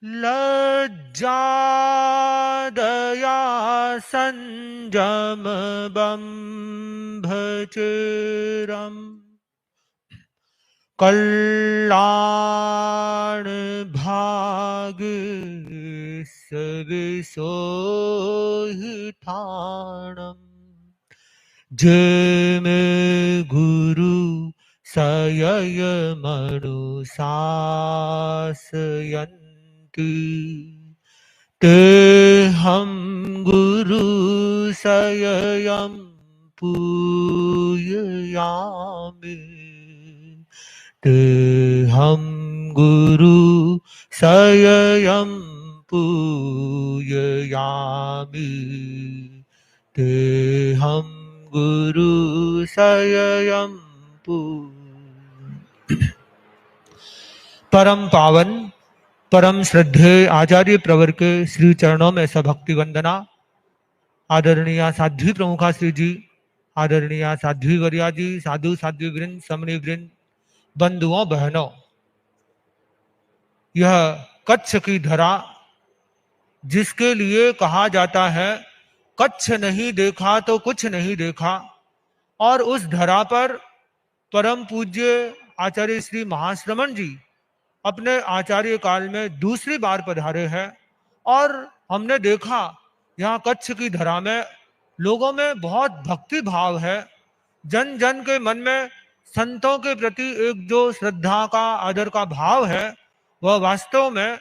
लज्जा दया संजम बंभचरम कल्याण भाग सविसोहिठाणम जय में गुरु सयय मनुशासयन्ति ते हम गुरु सययं पूजयामि ते हम गुरु सययं पूजयामि ते हम गुरु सययं परम पावन परम श्रद्धेय आचार्य प्रवर के श्री चरणों में सभक्ति वंदना। आदरणीय साध्वी प्रमुखा श्री जी, आदरणीय साध्वी वरिया जी, साधु साध्वी वृंद, समनी वृंद, बंधुओं बहनों, यह कच्छ की धरा जिसके लिए कहा जाता है कच्छ नहीं देखा तो कुछ नहीं देखा, और उस धरा पर परम पूज्य आचार्य श्री महाश्रमण जी अपने आचार्य काल में दूसरी बार पधारे हैं। और हमने देखा यहाँ कच्छ की धरा में लोगों में बहुत भक्ति भाव है। जन जन के मन में संतों के प्रति एक जो श्रद्धा का आदर का भाव है वह वास्तव में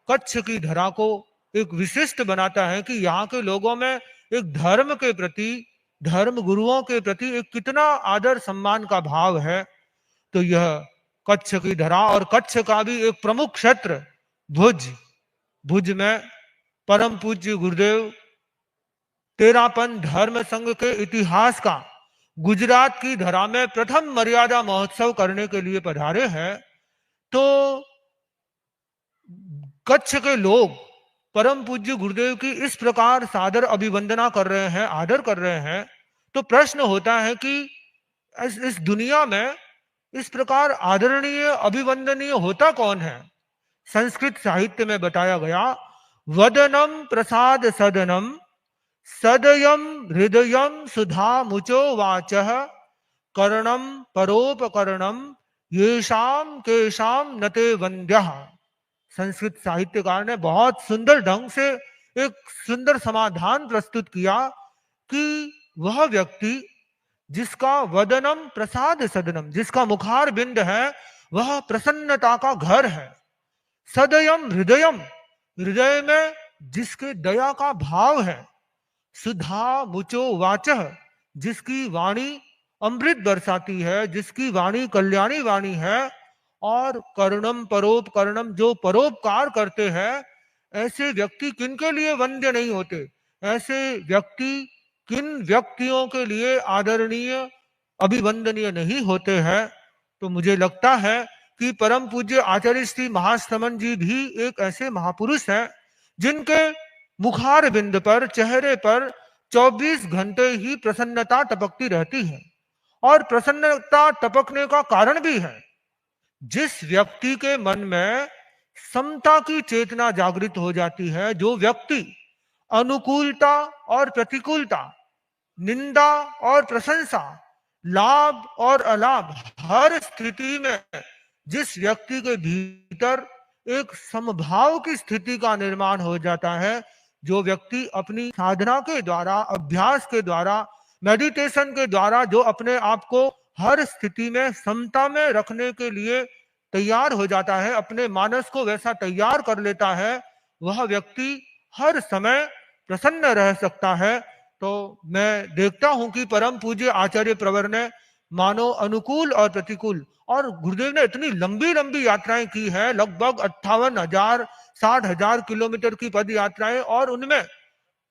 कच्छ की धरा को एक विशिष्ट बनाता है कि यहाँ के लोगों में एक धर्म के प्रति, धर्म गुरुओं के प्रति एक कितना आदर सम्मान का भाव है। तो यह कच्छ की धरा और कच्छ का भी एक प्रमुख क्षेत्र भुज, भुज में परम पूज्य गुरुदेव तेरापन धर्म संघ के इतिहास का गुजरात की धरा में प्रथम मर्यादा महोत्सव करने के लिए पधारे हैं। तो कच्छ के लोग परम पूज्य गुरुदेव की इस प्रकार सादर अभिवंदना कर रहे हैं, आदर कर रहे हैं। तो प्रश्न होता है कि इस दुनिया में इस प्रकार आदरणीय अभिवंदनीय होता कौन है। संस्कृत साहित्य में बताया गया, वदनम प्रसाद सदनम सदयम हृदयम सुधा मुचो वाचः कर्णम परोपकर्णम येषाम केशाम नते वंद्यः। संस्कृत साहित्यकार ने बहुत सुंदर ढंग से एक सुंदर समाधान प्रस्तुत किया कि वह व्यक्ति जिसका वदनम प्रसाद सदनम, जिसका मुखार बिंद है वह प्रसन्नता का घर है। सदयम हृदयम, हृदय में जिसके दया का भाव है। सुधा मुचो वाचः, जिसकी वाणी अमृत बरसाती है, जिसकी वाणी कल्याणी वाणी है। और कर्णम परोपकर्णम, जो परोपकार करते हैं। ऐसे व्यक्ति किनके लिए वंद्य नहीं होते, ऐसे व्यक्ति किन व्यक्तियों के लिए आदरणीय अभिवंदनीय नहीं होते हैं। तो मुझे लगता है कि परम पूज्य आचार्य श्री महाश्रमण जी भी एक ऐसे महापुरुष हैं जिनके मुखार बिंद पर, चेहरे पर 24 घंटे ही प्रसन्नता टपकती रहती है। और प्रसन्नता टपकने का कारण भी है, जिस व्यक्ति के मन में समता की चेतना जागृत हो जाती है, जो व्यक्ति अनुकूलता और प्रतिकूलता, निंदा और प्रशंसा, लाभ और अलाभ, हर स्थिति में जिस व्यक्ति के भीतर एक समभाव की स्थिति का निर्माण हो जाता है, जो व्यक्ति अपनी साधना के द्वारा, अभ्यास के द्वारा, मेडिटेशन के द्वारा जो अपने आप को हर स्थिति में समता में रखने के लिए तैयार हो जाता है, अपने मानस को वैसा तैयार कर लेता है, वह व्यक्ति हर समय प्रसन्न रह सकता है। तो मैं देखता हूं कि परम पूज्य आचार्य प्रवर ने मानो अनुकूल और प्रतिकूल, और गुरुदेव ने इतनी लंबी लंबी यात्राएं की है, लगभग 58,000 60,000 किलोमीटर की पद यात्राएं, और उनमें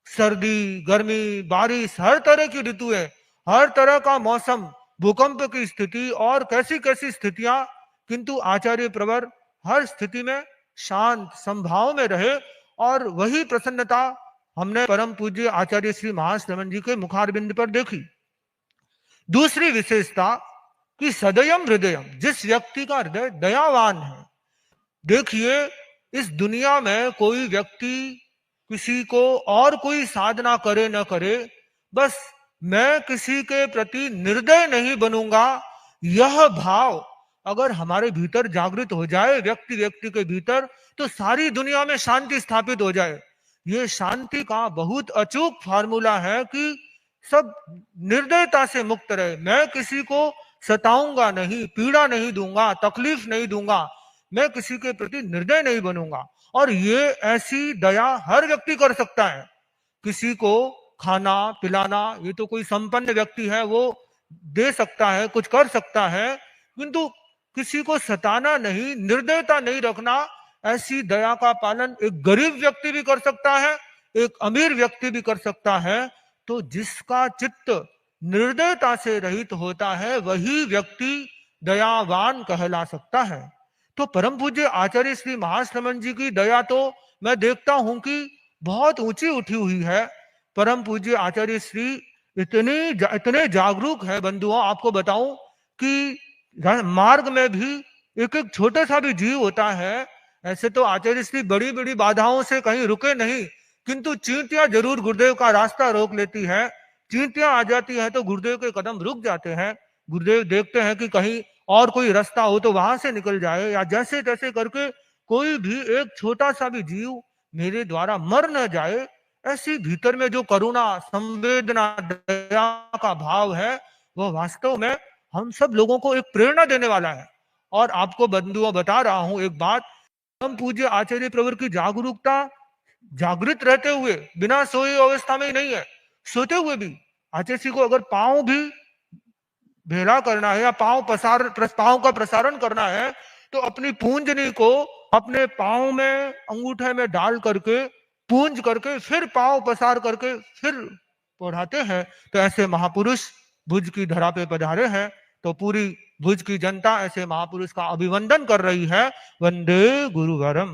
सर्दी, गर्मी, बारिश, हर तरह की ऋतुएं, हर तरह का मौसम, भूकंप की स्थिति और कैसी कैसी स्थितियां, किंतु आचार्य प्रवर हर स्थिति में शांत संभाव में रहे। और वही प्रसन्नता हमने परम पूज्य आचार्य श्री महाश्रमण जी के मुखारबिंद पर देखी। दूसरी विशेषता कि सदयम हृदयम, जिस व्यक्ति का हृदय दयावान है। देखिए इस दुनिया में कोई व्यक्ति किसी को और कोई साधना करे न करे, बस मैं किसी के प्रति निर्दय नहीं बनूंगा, यह भाव अगर हमारे भीतर जागृत हो जाए, व्यक्ति व्यक्ति के भीतर, तो सारी दुनिया में शांति स्थापित हो जाए। ये शांति का बहुत अचूक फार्मूला है कि सब निर्दयता से मुक्त रहे। मैं किसी को सताऊंगा नहीं, पीड़ा नहीं दूंगा, तकलीफ नहीं दूंगा, मैं किसी के प्रति निर्दय नहीं बनूंगा। और ये ऐसी दया हर व्यक्ति कर सकता है। किसी को खाना पिलाना, ये तो कोई संपन्न व्यक्ति है वो दे सकता है, कुछ कर सकता है, किंतु किसी को सताना नहीं, निर्दयता नहीं रखना, ऐसी दया का पालन एक गरीब व्यक्ति भी कर सकता है, एक अमीर व्यक्ति भी कर सकता है। तो जिसका चित्त निर्दयता से रहित होता है वही व्यक्ति दयावान कहला सकता है। तो परम पूज्य आचार्य श्री महाश्रमण जी की दया तो मैं देखता हूं कि बहुत ऊंची उठी हुई है। परम पूज्य आचार्य श्री इतने जागरूक है बंधुओं, आपको बताऊं कि मार्ग में भी एक एक छोटा सा भी जीव होता है। ऐसे तो आचार्य श्री बड़ी बड़ी बाधाओं से कहीं रुके नहीं, किंतु चींटियां जरूर गुरुदेव का रास्ता रोक लेती है। चींटियां आ जाती है तो गुरुदेव के कदम रुक जाते हैं। गुरुदेव देखते हैं कि कहीं और कोई रास्ता हो तो वहां से निकल जाए, या जैसे तैसे करके कोई भी एक छोटा सा भी जीव मेरे द्वारा मर न जाए। ऐसी भीतर में जो करुणा, संवेदना, दया का भाव है, वह वास्तव में हम सब लोगों को एक प्रेरणा देने वाला है। और आपको बंधुओं बता रहा हूं एक बात, हम पूज्य आचार्य प्रवर की जागरूकता जागृत रहते हुए, बिना सोई अवस्था में ही नहीं है, सोते हुए भी आचार्य जी को अगर पांव भी भेला करना है या पांव का प्रसारण करना है, तो अपनी पूंजनी को अपने पांव में अंगूठे में डाल करके पूंज करके फिर पांव पसार करके फिर पढ़ाते हैं। तो ऐसे महापुरुष भुज की धरा पे पधारे हैं, तो पूरी भुज की जनता ऐसे महापुरुष का अभिवंदन कर रही है। वंदे गुरुवरम।